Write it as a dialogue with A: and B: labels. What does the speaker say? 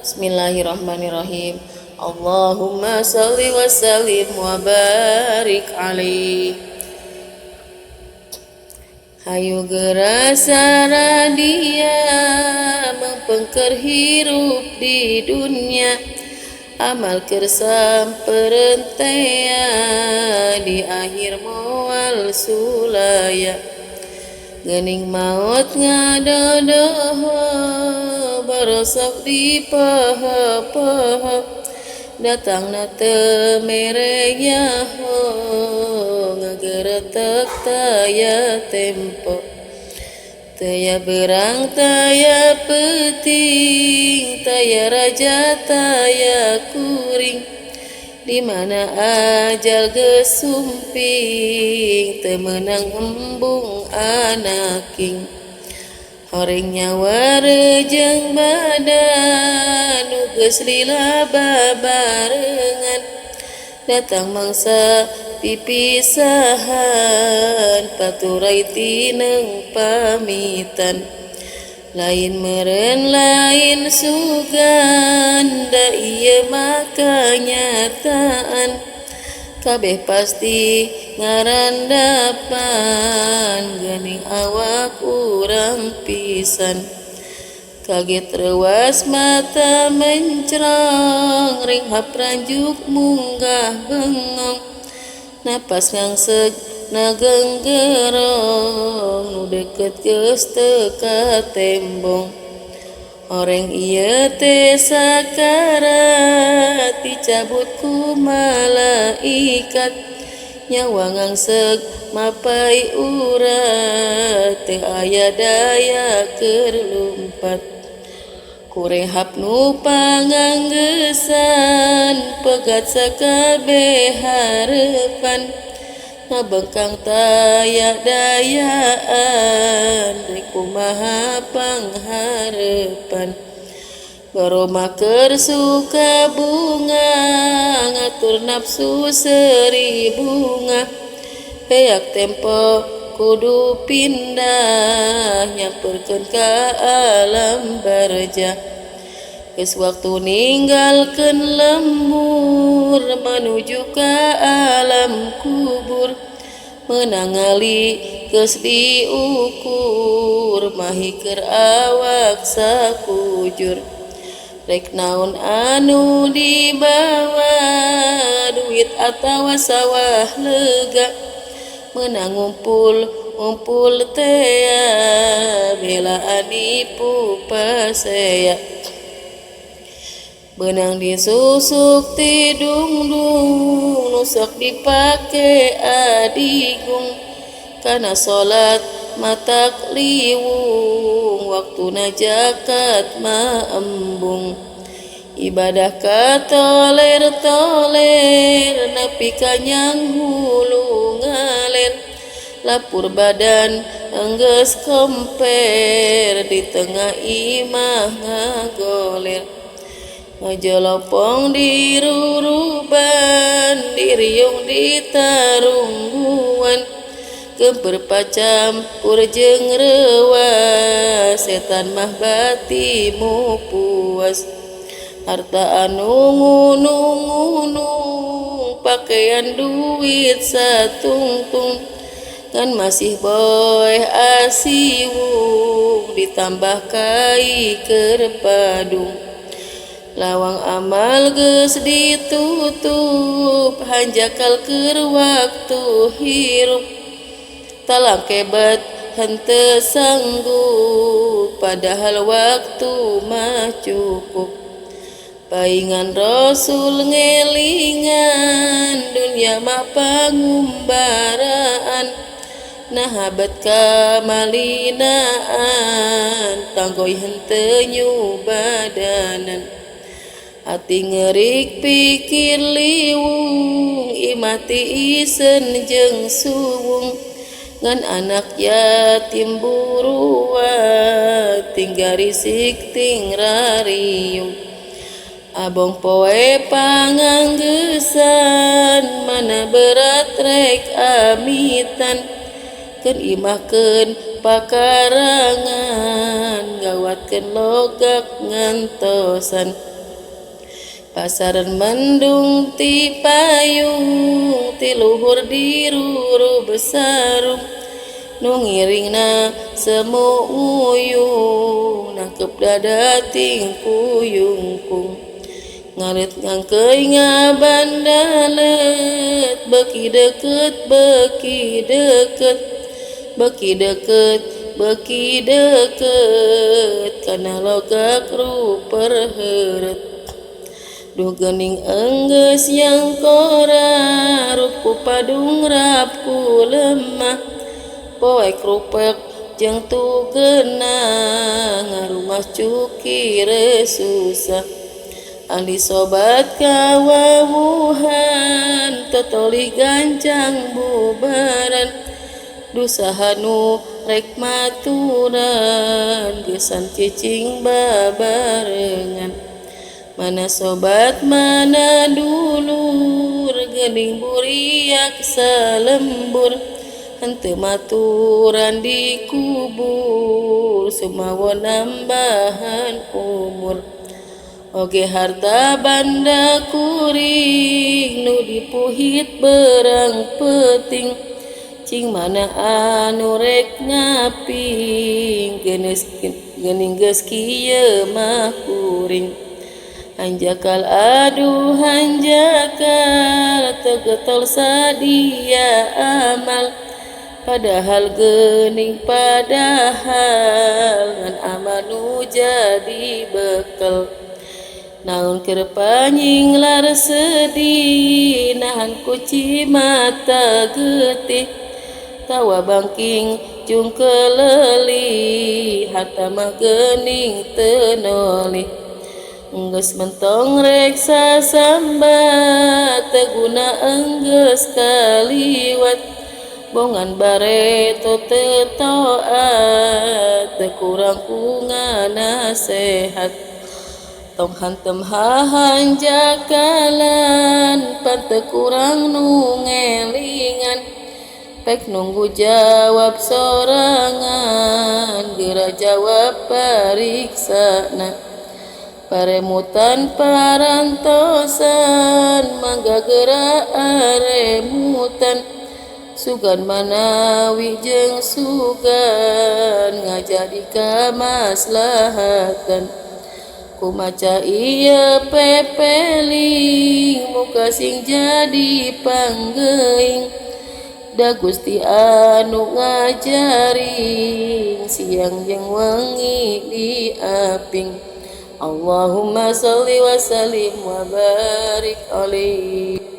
A: Bismillahirrahmanirrahim. Allahumma salli wa sallim wa barik alaih. Hayu gerasa radia mempengker hirup di dunia, amal kersam perentea di akhir moal sulaya. Gening maut ngadodoho barosok di paha-paha, datang na temerenya ho ngageretek taya tempo. Taya berang taya peting, taya raja taya kuring, di mana ajal gesumping temenang embung anaking. Horeng nyawa rejeng badan nuges lila babarengan, datang mangsa pipisahan paturai tineng pamitan. Lain meren lain sugan da iya maka nyataan, kabeh pasti ngarandapan gening awak urang pisan. Kaget rewas mata mencrong, ringhap ranjuk munggah bengong, napas ngangseg nagenggerong nu deket geus teu ka tembong. Oreng ieu teh sakarat dicabut ku malaikat, nyawa ngangseg mapai urat teu aya daya keur lumpat. Kurehap nu panganggesan pegat sakabeh harepan, ngabengkang taya dayaan deui kumaha pangharepan. Baroma keur suka bunga ngatur nafsu seri bunga, heyak tempo kudu pindah nyamperkeun ka alam barja. Geus waktu ninggalkeun lembur menuju ka alam kubur, menangali geus diukur mahikeun awak sakujur. Rek naon anu dibawa, duit atawa sawah lega, menang ngumpul tea belaan nipu pasea. Benang disusuk ti dungdung nusok dipake adigung, kana solat matak liwung waktuna zakat maembung. Ibadah katoler-toler nepi ka nyang hulu ngaler, lapur badan enggeus komper di tengah imah ngagoler. Ngajolopong di ruruban, diriung di tarungguan, kemper pacampur jeung rewas, setan mah batimu puas. Harta anu ngunung-ngunung, pakaian duit satungtung, kan masih boeh asiwung, ditambah kai keur padung. Lawang amal geus ditutup, hanjakal keur waktu hirup, talang kebat henteu sanggup, padahal waktu mah cukup. Paingan Rasul ngelingan, dunia mah pangumbaraan, nahabat kamalinaan, tanggoy henteu nyubadanan. Hati ngeurik pikir liwung, imati isen jeung suwung, ngan anak yatim buruat tinggal risik ting rariung. Abong poe panganggesan, mana berat rek amitan, keun imahkeun pakarangan, ngawatkeun logak ngantosan. pasaran mendung ti payung ti luhur diruru besarung nu ngiringna semu nguyung nangkep dada ting kuyungkung ngarit ngangkeuy ngabandalet beki deket kana logak ruper heureut duh geuning enggeus yang kora rup padung rap ku lemah poek rupek jeung tugeuna ngarumah cukire susah ahli sobat kawawuhan totoli gancang bubaran dusahanu rek maturan gesan cicing babarengan mana sobat mana dulur geuning buriak salembur henteu maturan dikubur sumawa nambahan umur oge harta banda kuring nu dipuhit berang peting cing mana anu rek ngaping geuning geus kieu mah kuring hanjakal aduh hanjakal teu getol sadia amal padahal geuning padahal ngan amal nu jadi bekal naon keur panying lar sedih nahan kuci mata getih tawa bangking jung kelelih harta mah geuning teu nolih enggeus mentong rek sasambat teu guna enggeus kaliwat bongan bareto teu taat teu kurang ku nganasehat tong hantem hahanjakalan pan teu kurang nu ngelingan pek nunggu jawab sorangan geura jawab pariksana paremutan parantosan mangga geura aremutan sugan manawi jeung sugan ngajadi kamaslahatan kumaca ieu pepeling muka sing jadi panggeuing da Gusti anu ngajaring siang jeung wengi diaping Allahumma sholli wa sallim wa barik alaihi